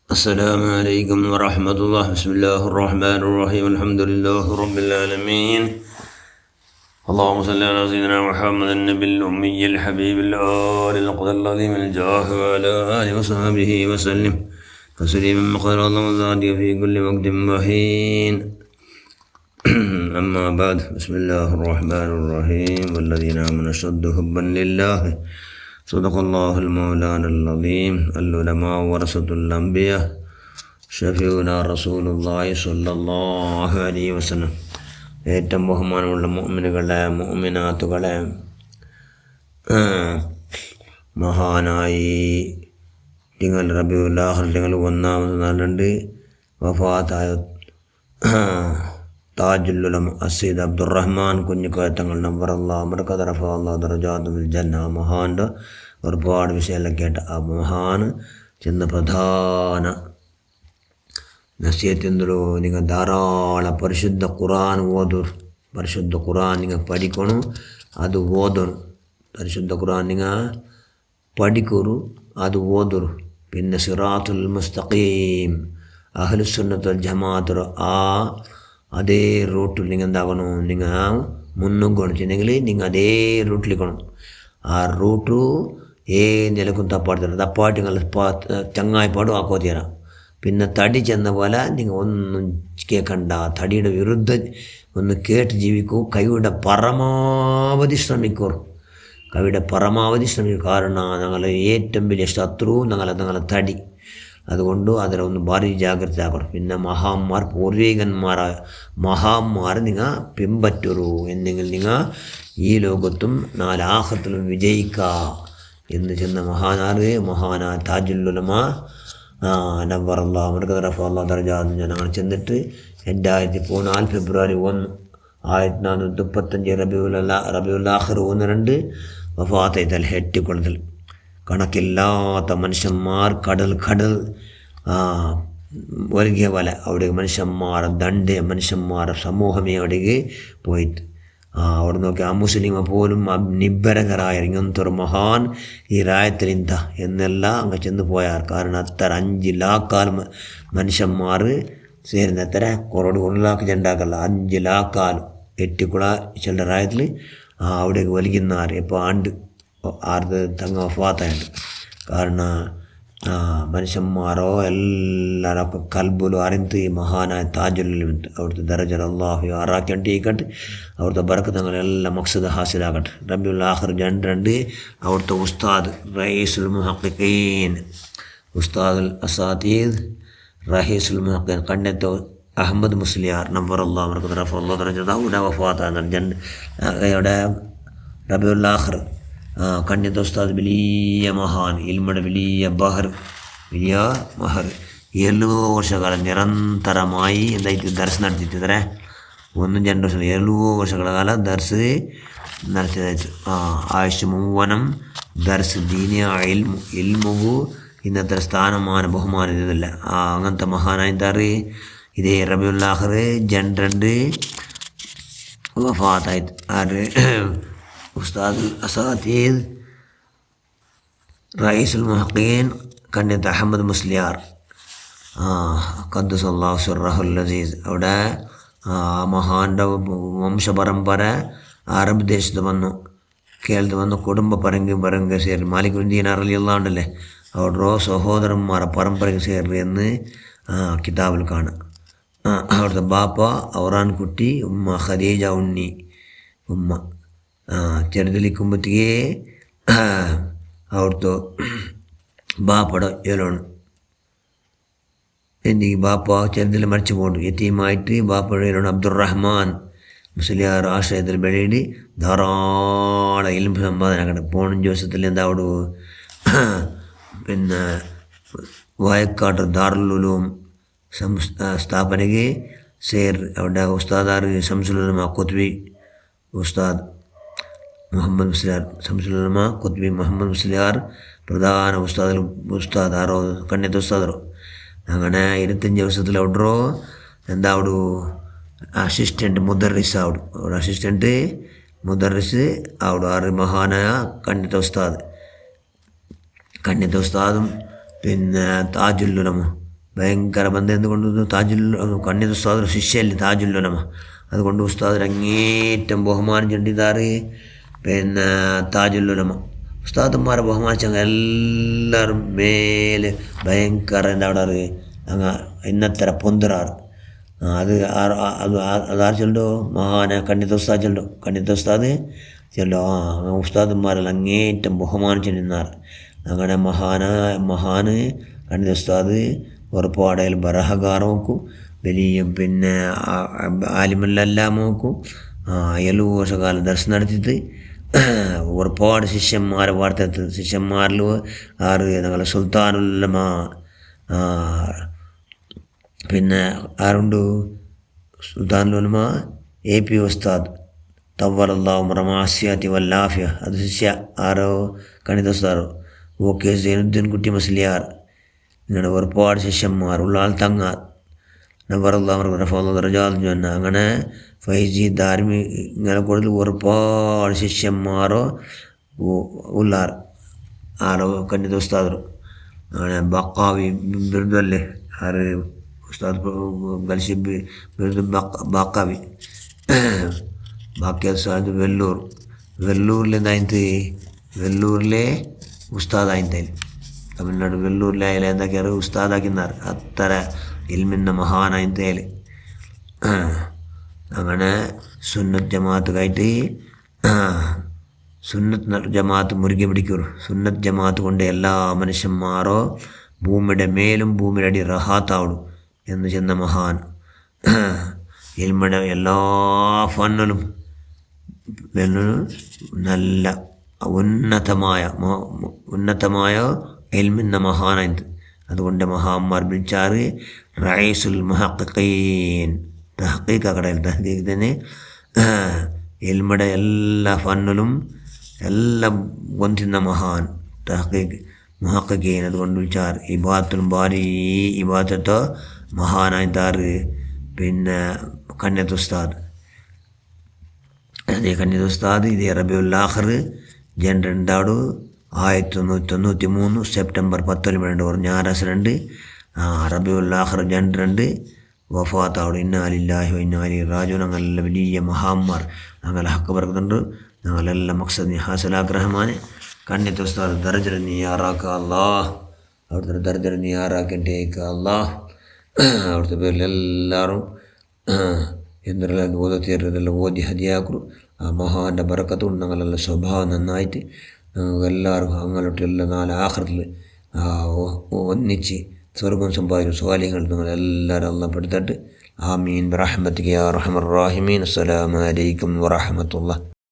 السلام عليكم ورحمة الله. بسم الله الرحمن الرحيم. الحمد لله رب العالمين. اللهم صل على سيدنا محمد النبي الأمي الحبيب الآل القدر العظيم الجاه وعلى آله وصحبه وسلم تسليما مقدار الله وزادك في كل وقت وحين. أما بعد. بسم الله الرحمن الرحيم. والذين آمنوا أشد حبا لله. صدق الله المولانا العظيم. العلماء ورثة الأنبياء. ഷഫീഉനാ റസൂലുള്ളാഹി സ്വല്ലല്ലാഹു അലൈഹി വസല്ലം. ഏറ്റവും ബഹുമാനമുള്ള മുഅ്മിനുകളെ മുഅ്മിനാത്തുകളെ, മഹാനായി നിങ്ങൾ റബീഉൽ ആഖിർ നിങ്ങൾ 1-ാമത് നാളുണ്ട് വഫാത്തായ താജുൽ ഉലമ അസീദ് അബ്ദുറഹ്മാൻ കുഞ്ഞിക്കോയ തങ്ങൾ നവ്വറല്ലാഹു മർകദ റഫഅല്ലാഹു ദറജാതുഹു ഫിൽ ജന്ന. മഹാൻ്റെ ഒരുപാട് വിഷയമെല്ലാം കേട്ട ആ മഹാൻ ചെന്ന പ്രധാന നസീഹത്തെന്തോ, നിങ്ങൾ ധാരാളം പരിശുദ്ധ ഖുർആൻ ഓതുർ. പരിശുദ്ധ ഖുർആൻ നിങ്ങൾ പഠിക്കണം, അത് ഓതുർ. പരിശുദ്ധ ഖുർആൻ നിങ്ങൾ പഠിക്കൊരു, അത് ഓതുർ. പിന്നെ സിറാത്തുൽ മുസ്തഖീം അഹ്ലുസുന്നത്ത് വൽ ജമാഅത്ത് അതേ റൂട്ടിൽ നിങ്ങൾ എന്താകണം, നിങ്ങൾ മുന്നോക്കണം വെച്ചിട്ടുണ്ടെങ്കിൽ നിങ്ങൾ അതേ റൂട്ടിലേക്കണം. ആ റൂട്ട് നിലക്കും തപ്പാട്ട് നിങ്ങൾ ചങ്ങായിപ്പാടും ആക്കോത്തിയറാം. പിന്നെ തടി ചെന്ന പോലെ നിങ്ങൾ ഒന്നും കേൾക്കണ്ട, തടിയുടെ വിരുദ്ധം ഒന്ന് കേട്ട് ജീവിക്കൂ. കൈയുടെ പരമാവധി ശ്രമിക്കൂ, കൈയുടെ പരമാവധി ശ്രമിക്കും. കാരണം ഞങ്ങളെ ഏറ്റവും വലിയ ശത്രു ഞങ്ങളെ തടി. അതുകൊണ്ട് അതിലൊന്ന് ഭാരി ജാഗ്രത ആക്കണം. പിന്നെ മഹാന്മാർ പൂർവികന്മാരായ മഹാന്മാർ നിങ്ങൾ പിൻപറ്റൂ എന്നെങ്കിൽ നിങ്ങൾ ഈ ലോകത്തും ആഖിറത്തിലും വിജയിക്കുക എന്ന് ചെന്ന മഹാനായ താജുൽ ഉലമ നവ്വറല്ലാഹു മർകദ റഫഅല്ലാഹു ദറജാതുഹു ഞങ്ങൾ ചെന്നിട്ട് 2014 ഫെബ്രുവരി 1 1435 റബീഉൽ ആഖിർ 1-2 വഫാത്തായി. ഹെട്ടിക്കുളത്തിൽ കണക്കില്ലാത്ത മനുഷ്യന്മാർ കടൽ ഒഴുകിയ പോലെ അവിടെ മനുഷ്യന്മാരെ സമൂഹമേ അവിടേക്ക് പോയിട്ട് അവിടെ നോക്കി മുസ്ലിം പോലും നിബ്ബരകരായ ഇങ്ങനത്തെ ഒരു മഹാൻ ഈ രായത്തിലിന്ത എന്നെല്ലാം അങ്ങ് ചെന്ന് പോയാൽ. കാരണം അത്ര 5 ലാക്കാൽ മനുഷ്യന്മാർ ചേരുന്ന എത്ര കുറോട് 1 ലാക്ക് ജണ്ടാക്കല്ല, 5 ലാക്കാൽ എട്ടിക്കുള ചില രായത്തിൽ അവിടേക്ക് വലിക്കുന്നാർ. ഇപ്പോൾ ആർത് തങ്ങ വഫാത്തായുണ്ട്. കാരണം മനുഷ്യന്മാരോ എല്ലാവരും കൽബുലും അറിഞ്ഞ് ഈ മഹാനായ താജുൽ അവിടുത്തെ ദറജ അല്ലാഹു ആറാക്കിണ്ടിരിക്കട്ടെ. അവിടുത്തെ ബർക്കത്തുകളെല്ലാം മഖ്സദ് ഹാസിലാകട്ടെ. റബീഉൽ ആഖിർ 2 അവിടുത്തെ ഉസ്താദ് റയീസുൽ മുഹഖിഖീൻ, ഉസ്താദുൽ അസാതീദ് റയീസുൽ മുഹഖിഖീൻ കണ്ണത്തെ അഹമ്മദ് മുസ്ലിയാർ നവ്വറല്ലാഹു മർകദ റഫഅല്ലാഹു ദറജാതുഹു അവിടെ വഫാത്താണ്. അവിടെ റബീഉൽ ആഖിർ കണ്യത്തെ ഉസ്താദ് വലിയ മഹാൻ, ഇൽമയുടെ വലിയ ബഹർ, വലിയ മഹർ 7 വർഷക്കാലം നിരന്തരമായി എന്തായിട്ട് ദർസ് നടത്തിയിട്ട് 1-2 വർഷം 7 വർഷക്കാലം ദർസ് നടത്തിയതായിട്ട്. ആഴ്ച മുഴുവനും ദർസ് ദീനിയ ഇൽമുഹു ഇന്നത്തെ സ്ഥാനമാന ബഹുമാനം ഇതല്ല. അങ്ങനത്തെ മഹാനായി എന്താറ് ഇതേ റബീഉൽ ആഖിർ 2 വഫാത്തായിട്ട്. ഉസ്താദ് അസാതീദ് റയീസുൽ മുഹഖീൻ കണ്യത്ത് അഹമ്മദ് മുസ്ലിയാർ ഖദ്ദസല്ലാഹു സിർറഹുൽ അസീസ്. അവിടെ മഹാൻ്റെ വംശപരമ്പര അറബ് ദേശത്ത് വന്നു, കേരളത്തിൽ വന്നു. കുടുംബ പരങ്ക് ചേർ മാലിക് ദീനാർ റളിയല്ലാഹു അൻഹു അവിടെ സഹോദരന്മാരെ പരമ്പരയ്ക്ക് ചേർന്ന് എന്ന് കിതാബിൽ കാണാം. അവിടുത്തെ ബാപ്പ ഔറാൻ കുട്ടി, ഉമ്മ ഖദീജ ഉണ്ണി. ഉമ്മ ചെറുതിലിക്കുമ്പോഴത്തേക്കേ അവിടുത്തെ ബാപ്പയുടെ ഏലോണ് എനിക്ക് ബാപ്പ ചെറുതിൽ മരിച്ചു പോകണ്ടു. യതീമായിട്ട് ബാപ്പയുടെ ഏലോണ് അബ്ദുറഹ്മാൻ മുസ്ലിയാർ ആശ്രയത്തിൽ വെളിയിൽ ധാരാളം ഇൽമു സമ്പാദന പോണും ജോസത്തിൽ എന്താ അവിടെ പിന്നെ വയക്കാട്ട് ദാറുൽ ഉലൂം സ്ഥാപനയ്ക്ക് സേർ. അവിടെ ഉസ്താദാർ ശംസുൽ ഉലമ ഖുത്ബി ഉസ്താദ് മുഹമ്മദ് മുസ്ലിയാർ, ശംസുൽ ഉലമ ഖുത്ബി മുഹമ്മദ് മുസ്ലിയാർ പ്രധാന ഉസ്താദ് ആരോ കണ്യത്തെ ഉസ്താദറോ. അങ്ങനെ 25 വർഷത്തിൽ അവിടോ എന്താ അവിടെ അസിസ്റ്റൻറ്റ് മുദർറിസ് അവിടെ അസിസ്റ്റൻറ്റ് മുദർറിസ് അവിടെ 6 മഹാനായ കണ്യത്തെ ഉസ്താദും പിന്നെ താജുൽ ഉലമ ഭയങ്കര ബന്ധം. എന്തുകൊണ്ട് കണ്ണിയത്ത് ഉസ്താദ് ശിഷ്യല്ലേ താജുല്ലുലമ, അതുകൊണ്ട് ഉസ്താദിന് അങ്ങേറ്റം ബഹുമാനം ചെണ്ടിതാറ് പിന്നെ താജുല്ലുലമ. ഉസ്താദന്മാരെ ബഹുമാനിച്ചങ്ങ് എല്ലാവരും മേലെ ഭയങ്കര എന്താ അവിടെ അങ്ങ് ഇന്നത്തര പൊന്തിറാറ്. അത് അതാറ് ചൊല്ലോ മഹാന കണ്ണിയത്ത് ഉസ്താദ് ചൊല്ലോ, കണ്ണിയത്ത് ഉസ്താദ് ചൊല്ലോ. ഉസ്താദന്മാരെല്ലാം അങ്ങേറ്റം ബഹുമാനിച്ചു നിന്നാറ്. അങ്ങനെ മഹാന് കണ്ണിയത്ത് ഉസ്താദ് ഒരുപാടയിൽ ബറഹഗാർ നോക്കും, വലിയ പിന്നെ ആലിമെല്ലാം നോക്കും. 7 വർഷക്കാലം ദർശനം നടത്തിയിട്ട് ഒരുപാട് ശിഷ്യന്മാരെ വാർത്തെടുത്ത്. ശിഷ്യന്മാരിൽ ഞങ്ങളെ സുൽത്താനുല്ലമ, പിന്നെ ആരുണ്ട് സുൽത്താനുല്ലമ AP ഉസ്താദ് തവ്വലല്ലാഹു മറമാസിയാത്തി വല്ലാഫിയ, അത് ശിഷ്യ ആരോ കണ്ണിയത്ത് ഉസ്താദ്. OK സൈനുദ്ദീൻ കുട്ടി മുസ്ലിയാർ, ഇങ്ങനെ ഒരുപാട് ശിഷ്യന്മാരുള്ള ആൾ തങ്ങ നവറല്ലാഹു. അങ്ങനെ ഫൈസി ധാർമി ഇങ്ങനെ കൂടുതൽ ഒരുപാട് ശിഷ്യന്മാരോ ഉള്ളാർ ആരോ കണ്ണിയത്ത് ഉസ്താദ്. അങ്ങനെ ബക്കാവി ബിരുദല്ലേ ആര് ഉസ്താദ് ഗൽസി ബിരുദ് ബാക്കാവി. ബാക്കി ഉസ്താദ് വെല്ലൂരിലെ ഉസ്താദായിട്ടായി തമിഴ്നാട് വെല്ലൂരിലായാലും എന്തൊക്കെയാണ് ഉസ്താദാക്കിന്നാർ. അത്ര ഇൽമിന്ന മഹാനായിട്ടേല്. അങ്ങനെ സുന്നത്ത് ജമാഅത്തുകായിട്ട് സുന്നത്ത് ജമാഅത്ത് മുറുകെ പിടിക്കൂർ. സുന്നത്ത് ജമാഅത്ത് കൊണ്ട് എല്ലാ മനുഷ്യന്മാരോ ഭൂമിയുടെ മേലും ഭൂമിയുടെ അടി റഹാത്താവണം എന്ന് ചെന്ന മഹാൻ. ഇൽമിയുടെ എല്ലാ ഫന്നിലും നല്ല ഉന്നതമായ ഇൽമിന്ന മഹാനായിട്ട്. അതുകൊണ്ട് മഹാന്മാർ വിളിച്ചാറ് റഈസുൽ മുഹഖഖീൻ. തഹ്ഖീഖ് കടയിൽ തഹ്ഖീഖ് തന്നെ ഇൽമിയുടെ എല്ലാ ഫന്നിലും എല്ലാം ഒന്നിന്ന മഹാൻ തഹ്ഖീഖ് മുഹഖഖീൻ. അതുകൊണ്ട് വിളിച്ചാർ ഇബാദത്തുൽ ബാരി. ഈ ഇബാദത്തോ മഹാനായിട്ടാറ് പിന്നെ കണ്ണിയത്ത് ഉസ്താദ്. അതേ കണ്ണിയത്ത് ഉസ്താദ് ഇതേ റബീഉൽ ആഖിർ ജനറണ്ടാട് 1993 സെപ്റ്റംബർ 10 ഒരു ഞായറാഴ്ച 2 റബീഉൽ ആഖിർ ജനറണ്ട് വഫാത്താവട്. ഇന്നാ ലില്ലാഹി വ ഇന്നാ ഇലൈഹി റാജിഊൻ. ഞങ്ങളെല്ലാം വലിയ മഹാന്മാർ ഞങ്ങളെ ഹക്ക് ബർക്കത്തുണ്ട്. ഞങ്ങളെല്ലാം മക്സദ് ഹാസലാഗ്രഹമാണ്. കണ്ണിയത്ത് ഉസ്താദ് ദർജ നീയാറാക്ക അല്ലാഹ്, അവിടുത്തെ ദർജ നീയാറാക്കിട്ടേക്ക അല്ലാഹ്. അവിടുത്തെ പേരിൽ എല്ലാവരും എന്തെല്ലാം ഓതത്തീരതെല്ലാം ഓതി ഹദിയാക്കു. ആ മഹാൻ്റെ ബറക്കത്തുകൊണ്ട് ഞങ്ങളെല്ലാം സ്വഭാവം നന്നായിട്ട് എല്ലാവർക്കും അങ്ങോട്ട് എല്ലാ 4 ആഖിറത്തിൽ ഒന്നിച്ച് സ്വർഗം സമ്പാദിക്കും സ്വാലിഹ്യങ്ങൾ നിങ്ങളെല്ലാവരും അല്ലാഹ് പെടുത്തട്ടെ. ആമീൻ ബിറഹ്മതിക യാ അർഹമർ റാഹിമീൻ. അസ്സലാമു അലൈക്കും വറഹ്മത്തുള്ളാഹി.